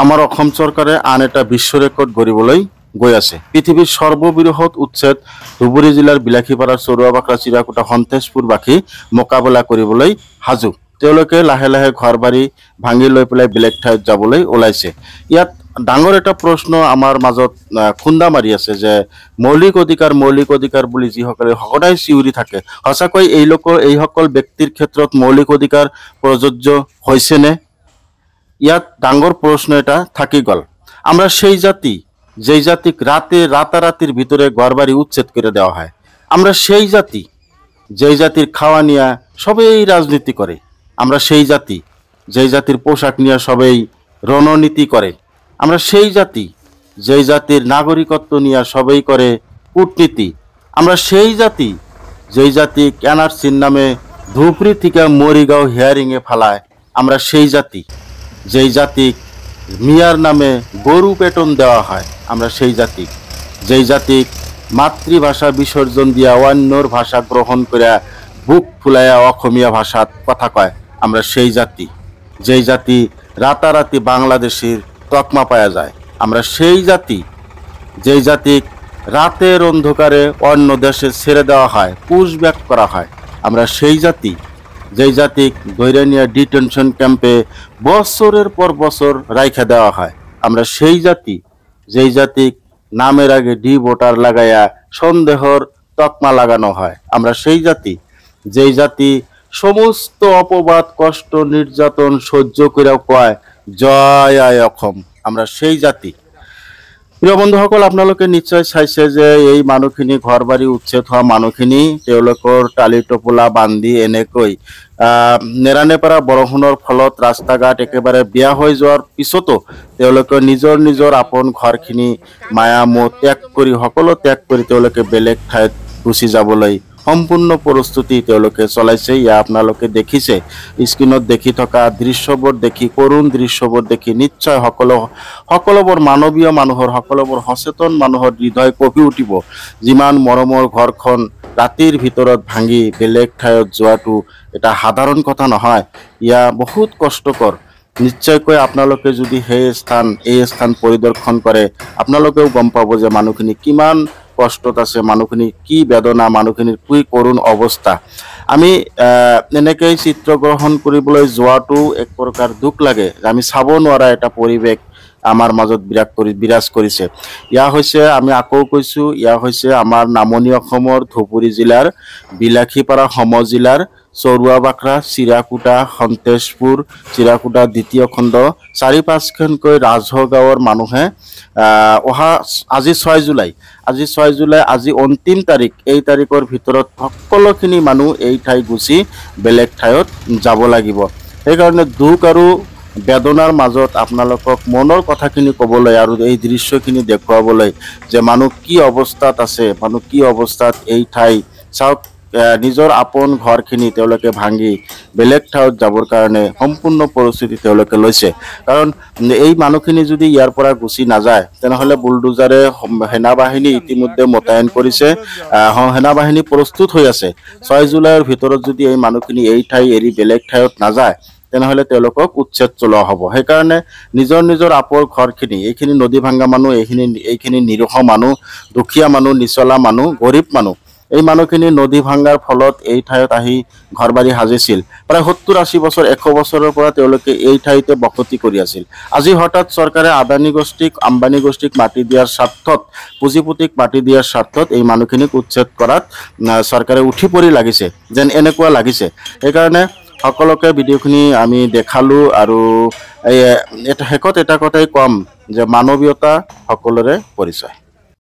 আমাৰ অসম চৰকাৰে আন এটা বিশ্ব ৰেকৰ্ড গঢ়িবলৈ গৈ আছে। পৃথিৱীৰ সৰ্ববৃহৎ উচ্ছেদ ধুবুৰী জিলাৰ বিলাসীপাৰাৰ চৰুৱাবাকৰা চিৰাকুটা সন্তেশপুৰবাসী মোকাবিলা কৰিবলৈ সাজু। তেওঁলোকে লাহে লাহে ঘৰ বাৰী ভাঙি লৈ পেলাই বেলেগ ঠাইত যাবলৈ ওলাইছে। ইয়াত ডাঙৰ এটা প্ৰশ্ন আমাৰ মাজত খুন্দা মাৰি আছে যে মৌলিক অধিকাৰ বুলি যিসকলে সদায় চিঞৰি থাকে, সঁচাকৈ এইসকল ব্যক্তিৰ ক্ষেত্ৰত মৌলিক অধিকাৰ প্ৰযোজ্য হৈছেনে? ইয়াত ডাঙৰ প্ৰশ্ন এটা থাকি গ'ল। আমরা সেই জাতি যেই জাতিক রাতারাতির ভিতরে ঘরবাড়ি উচ্ছেদ করে দেওয়া হয়। আমরা সেই জাতি যেই জাতির খাওয়া নিয়ে সবাই রাজনীতি করে। আমরা সেই জাতি যেই জাতির পোশাক নিয়ে সবাই রণনীতি করে। আমরা সেই জাতি যেই জাতির নাগরিকত্ব নিয়ে সবাই করে কূটনীতি। আমরা সেই জাতি যেই জাতি এনআরসির নামে ধুবড়ী থেকে মরিগাঁও হিয়ারিংয়ে ফালায়। আমরা সেই জাতি যেই জাতি মিয়ার নামে গরু পেটন দেওয়া হয়। আমরা সেই জাতি যেই জাতি মাতৃভাষা বিসর্জন দিয়া অন্যর ভাষা গ্রহণ করে বুক ফুলাইয়া অসমীয়া ভাষাত কথা কয়। আমরা সেই জাতি যেই জাতি রাতারাতি বাংলাদেশের তকমা পাওয়া যায়। আমরা সেই জাতি যেই জাতি রাতের অন্ধকারে অন্য দেশে ছেড়ে দেওয়া হয়, পুশব্যাক করা হয়। আমরা সেই জাতি যেই জাতি ধরে নিয়ে ডিটেনশন ক্যাম্পে বছরের পর বছর রাইখা দেওয়া হয়। আমরা সেই জাতি যেই জাতি নামের আগে ডি ভোটার লাগাইয়া সন্দেহর তকমা লাগানো হয়। আমরা সেই জাতি যেই জাতি সমস্ত অপবাদ কষ্ট নির্যাতন সহ্য করেও কয় জয় আয় অসম। আমরা সেই জাতি। প্ৰিয় বন্ধুসকল, আপোনালোকে নিশ্চয় চাইছে যে এই মানুহখিনি ঘৰ বাৰী উচ্ছেদ হোৱা মানুহখিনি তেওঁলোকৰ টালি টোপোলা বান্ধি এনেকৈ নেৰানেপেৰা বৰষুণৰ ফলত ৰাস্তা ঘাট একেবাৰে বেয়া হৈ যোৱাৰ পিছতো তেওঁলোকে নিজৰ আপোন ঘৰখিনি মায়া মোহ ত্যাগ কৰি সকলো ত্যাগ কৰি তেওঁলোকে বেলেগ ঠাইত গুচি যাবলৈ সম্পূৰ্ণ প্ৰস্তুতি তেওঁলোকে চলাইছে। ইয়া আপোনালোকে দেখিছে স্ক্ৰীনত দেখি থকা দৃশ্যবোৰ দেখি, কৰুণ দৃশ্যবোৰ দেখি নিশ্চয় সকলোবোৰ মানৱীয় মানুহৰ, সকলোবোৰ সচেতন মানুহৰ হৃদয় কঁপি উঠিব। যিমান মৰমৰ ঘৰখন ৰাতিৰ ভিতৰত ভাঙি বেলেগ ঠাইত যোৱাটো এটা সাধাৰণ কথা নহয়, ইয়া বহুত কষ্টকৰ। নিশ্চয়কৈ আপোনালোকে যদি এই স্থান পৰিদৰ্শন কৰে আপোনালোকেও গম পাব যে মানুহখিনি কিমান কষ্টত আছে, মানুহখিনি কি বেদনা, মানুহখিনিৰ কি কৰুণ অৱস্থা। আমি এনেকৈ চিত্ৰগ্ৰহণ কৰিবলৈ যোৱাটো এক প্ৰকাৰ দুখ লাগে। আমি চাব নোৱাৰা এটা পৰিৱেশ আমাৰ মাজত বিৰাজ কৰিছে। ইয়া হৈছে, আমি আকৌ কৈছোঁ, ইয়া হৈছে আমাৰ নামনি অসমৰ ধুবুৰী জিলাৰ বিলাসীপাৰা সমজিলাৰ চৰুৱাবাকৰা চিৰাকুটা সন্তেশপুৰ চিৰাকুটা দ্বিতীয় খণ্ড ৪-৫খনকৈ ৰাজহ গাঁৱৰ মানুহে আজি ৬ জুলাই আজি অন্তিম তাৰিখ, এই তাৰিখৰ ভিতৰত সকলোখিনি মানুহ এই ঠাই গুচি বেলেগ ঠাইত যাব লাগিব। সেইকাৰণে দুখ আৰু বেদনাৰ মাজত আপোনালোকক মনৰ কথাখিনি ক'বলৈ আৰু এই দৃশ্যখিনি দেখুৱাবলৈ যে মানুহ কি অৱস্থাত আছে, মানুহ কি অৱস্থাত এই ঠাই চাওক। নিজৰ আপোন ঘৰখিনি তেওঁলোকে ভাঙি বেলেগ ঠাইত যাবৰ কাৰণে সম্পূৰ্ণ পৰিস্থিতি তেওঁলোকে লৈছে। কাৰণ এই মানুহখিনি যদি ইয়াৰ পৰা গুচি নাযায় তেনেহ'লে বুলডোজাৰে সেনাবাহিনী ইতিমধ্যে মোতায়েন কৰিছে, সেনাবাহিনী প্ৰস্তুত হৈ আছে। ৬ জুলাইৰ ভিতৰত যদি এই মানুহখিনি এই ঠাই এৰি বেলেগ ঠাইত নাযায় তেনেহ'লে তেওঁলোকক উচ্ছেদ চলোৱা হ'ব। সেইকাৰণে নিজৰ আপোন ঘৰখিনি, এইখিনি নদী ভাঙা মানুহ, এইখিনি নিৰীহ মানুহ, দুখীয়া মানুহ, নিচলা মানুহ, গৰীব মানুহ, এই মানুহখিনি নদী ভাঙাৰ ফলত এই ঠাইত আহি ঘৰ বাৰী সাজিছিল। প্ৰায় ৭০-৮০ বছৰ, ১০০ বছৰৰ পৰা তেওঁলোকে এই ঠাইতে বসতি কৰি আছিল। আজি হঠাৎ চৰকাৰে আদানী গোষ্ঠীক, আম্বানী গোষ্ঠীক মাটি দিয়াৰ স্বাৰ্থত, পুঁজিপতিক মাটি দিয়াৰ স্বাৰ্থত এই মানুহখিনিক উচ্ছেদ কৰাত চৰকাৰে উঠি পৰি লাগিছে যেন এনেকুৱা লাগিছে। সেইকাৰণে সকলোকে ভিডিঅ'খিনি আমি দেখালোঁ আৰু শেষত এটা কথাই ক'ম যে মানৱীয়তা সকলোৰে পৰিচয়।